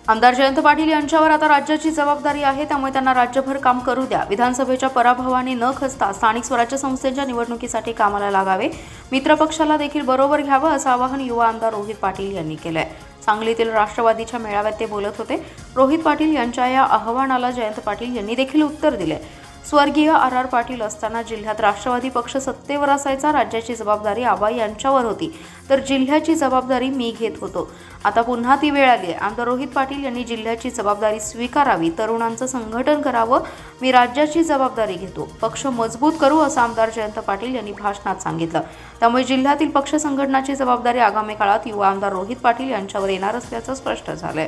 आमदार जयंत पाटील यांच्यावर आता राज्याची जबाबदारी आहे, त्यामुळे त्यांना राज्यभर काम करू द्या। विधानसभेच्या पराभवाने न खचता स्थानिक स्वराज्य संस्थेच्या निवडणुकीसाठी कामाला लागावे, मित्रपक्षाला देखील बरोबर घ्यावं असं आवाहन युवा आमदार रोहित पाटील यांनी केलंय। सांगलीतील राष्ट्रवादीच्या मेळाव्यात ते बोलत होते। रोहित पाटील यांच्या या आवाहनाला जयंत पाटील यांनी देखील उत्तर दिले। स्वर्गीय आर पाटील असताना जिल्ह्यात राष्ट्रवादी पक्ष सत्तेवर असायचा, राज्याची जबाबदारी आबा यांच्यावर होती, तर जिल्ह्याची जबाबदारी मी घेत होतो। आता पुन्हा ती वेळ आली आहे। आमदार रोहित पाटील यांनी जिल्ह्याची जबाबदारी स्वीकारावी, तरुणांचं संघटन करावं, मी राज्याची जबाबदारी घेतो, पक्ष मजबूत करू असं आमदार जयंत पाटील यांनी भाषणात सांगितलं। त्यामुळे जिल्ह्यातील पक्ष संघटनाची जबाबदारी आगामी काळात युवा आमदार रोहित पाटील यांच्यावर येणार असल्याचं स्पष्ट झालंय।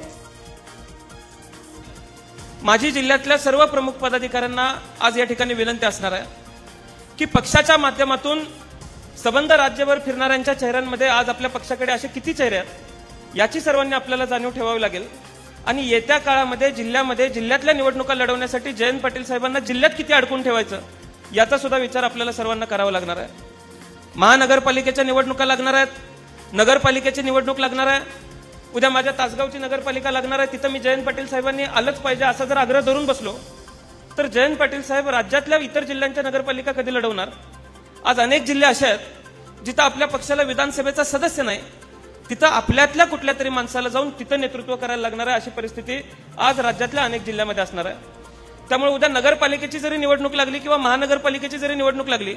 माझी जिल्ह्यातल्या सर्व प्रमुख पदाधिकाऱ्यांना आज या ठिकाणी विनंती असणार आहे की पक्षाच्या माध्यमातून संबंध राज्यभर फिरणाऱ्यांच्या चेहऱ्यांमध्ये आज आपल्या पक्षाकडे असे किती चेहरे आहेत याची सर्वांनी आपल्याला जाणीव ठेवावी लागेल। आणि येत्या काळामध्ये जिल्ह्यातल्या निवडणुका लढवण्यासाठी जयंत पाटील साहेबांना जिल्ह्यात किती अडकून ठेवायचं याचा सुद्धा विचार आपल्याला सर्वांना करावा लागणार आहे। महानगरपालिकेच्या निवडणुका लागणार आहेत, नगरपालिकेची निवडणूक लागणार आहे, उद्या माझ्या तासगावची नगरपालिका लागणार आहे, तिथं मी जयंत पाटील साहेबांनी आलंच पाहिजे असा जर आग्रह धरून बसलो तर जयंत पाटील साहेब राज्यातल्या इतर जिल्ह्यांच्या नगरपालिका कधी लढवणार? आज अनेक जिल्हे असे आहेत जिथं आपल्या पक्षाला विधानसभेचा सदस्य नाही, तिथं आपल्यातल्या कुठल्या तरी माणसाला जाऊन तिथं नेतृत्व करायला लागणार आहे, अशी परिस्थिती आज राज्यातल्या अनेक जिल्ह्यामध्ये असणार आहे। त्यामुळे उद्या नगरपालिकेची जरी निवडणूक लागली किंवा महानगरपालिकेची जरी निवडणूक लागली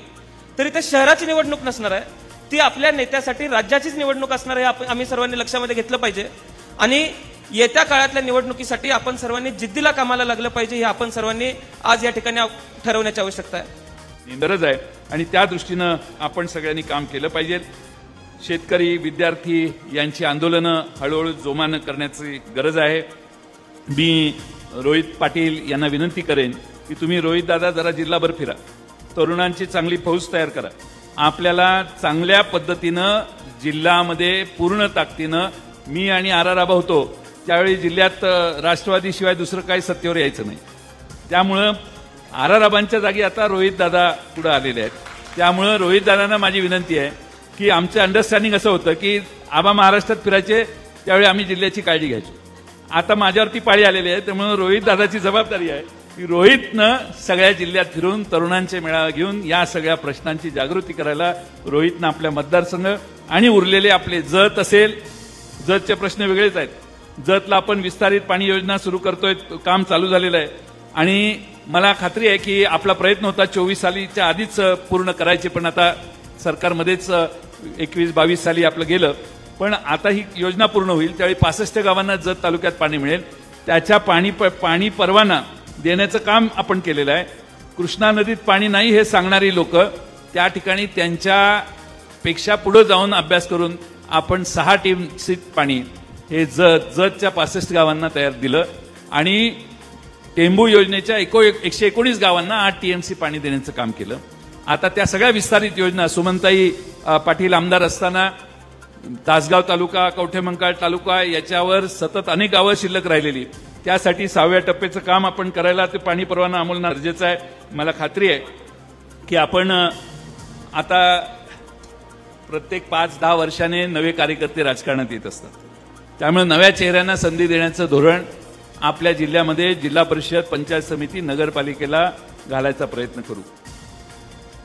तरी ते शहराची निवडणूक नसणार आहे, ती आपल्या नेत्यासाठी राज्याचीच निवडणूक असणार आहे। आम्ही सर्वांनी लक्षामध्ये घेतलं पाहिजे आणि येत्या काळातल्या निवडणुकीसाठी आपण सर्वांनी जिद्दीला कामाला लागलं पाहिजे, हे आपण सर्वांनी आज या ठिकाणी ठरवण्याची आवश्यकता आहे, गरज आहे आणि त्या दृष्टीनं आपण सगळ्यांनी काम केलं पाहिजे। शेतकरी, विद्यार्थी यांची आंदोलनं हळूहळू जोमानं करण्याची गरज आहे। मी रोहित पाटील यांना विनंती करेन की तुम्ही रोहित दादा जरा जिल्हाभर फिरा, तरुणांची चांगली फौज तयार करा, आपल्याला चांगल्या पद्धतीनं जिल्ह्यामध्ये पूर्ण ताकदीनं मी आणि आबा होतो त्यावेळी जिल्ह्यात राष्ट्रवादीशिवाय दुसरं काही सत्तेवर यायचं नाही। त्यामुळं आबांच्या जागी आता रोहित दादा पुढे आलेले आहेत। त्यामुळं रोहित दादांना माझी विनंती आहे की आमचं अंडरस्टँडिंग असं होतं की आबा महाराष्ट्रात फिरायचे त्यावेळी आम्ही जिल्ह्याची काळजी घ्यायचो, आता माझ्यावरती पाळी आलेली आहे, त्यामुळे रोहित दादाची जबाबदारी आहे की रोहितनं सगळ्या जिल्ह्यात फिरून तरुणांचे मेळावा घेऊन या सगळ्या प्रश्नांची जागृती करायला रोहितनं आपल्या मतदारसंघ आणि उरलेले आपले जत असेल, जतचे प्रश्न वेगळेच आहेत, जतला आपण विस्तारित पाणी योजना सुरू करतोय, काम चालू झालेलं आहे आणि मला खात्री आहे की आपला प्रयत्न होता 24 सालीच्या आधीच पूर्ण करायचे, पण आता सरकारमध्येच 21-22 साली आपलं गेलं, पण आता ही योजना पूर्ण होईल त्यावेळी 65 गावांना जत तालुक्यात पाणी मिळेल, त्याच्या पाणी परवाना देण्याचं काम आपण केलेलं आहे। कृष्णा नदीत पाणी नाही हे सांगणारी लोक त्या ठिकाणी त्यांच्यापेक्षा पुढे जाऊन अभ्यास करून आपण 6 टीएमसी पाणी हे जतच्या 65 गावांना तयार दिलं आणि टेंबू योजनेच्या 119 गावांना 8 टीएमसी पाणी देण्याचं काम केलं। आता त्या सगळ्या विस्तारित योजना सुमनताई पाटील आमदार असताना तासगाव तालुका, कवठेमंकाळ तालुका याच्यावर सतत अनेक गावं शिल्लक राहिलेली, त्यासाठी 6व्या टप्प्याचं काम आपण करायला ते पाणी परवाना अंमलनं गरजेचं आहे। मला खात्री आहे की आपण आता प्रत्येक 5-10 वर्षाने नवे कार्यकर्ते राजकारणात येत असतात, त्यामुळे नव्या चेहऱ्यांना संधी देण्याचं धोरण आपल्या जिल्ह्यामध्ये जिल्हा परिषद, पंचायत समिती, नगरपालिकेला घालायचा प्रयत्न करू।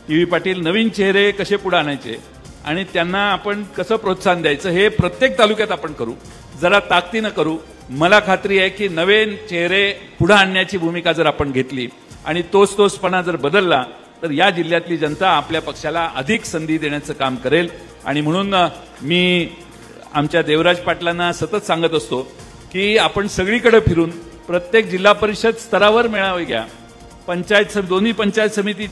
टीव्ही पाटील नवीन चेहरे कसे पुढे आणायचे आणि त्यांना आपण कसं प्रोत्साहन द्यायचं हे प्रत्येक तालुक्यात आपण करू, जरा ताकदीनं करू। मला खात्री आहे की नवीन चेहरे पुढे आणण्याची भूमिका जर आपण घेतली आणि तोचपणा जर बदलला तर या जिल्ह्यातली जनता आपल्या पक्षाला अधिक संधी देण्याचं काम करेल। आणि म्हणून मी आमच्या देवराज पाटलांना सतत सांगत असतो की आपण सगळीकडे फिरून प्रत्येक जिल्हा परिषद स्तरावर मेळावे घ्या, दोन्ही पंचायत समिती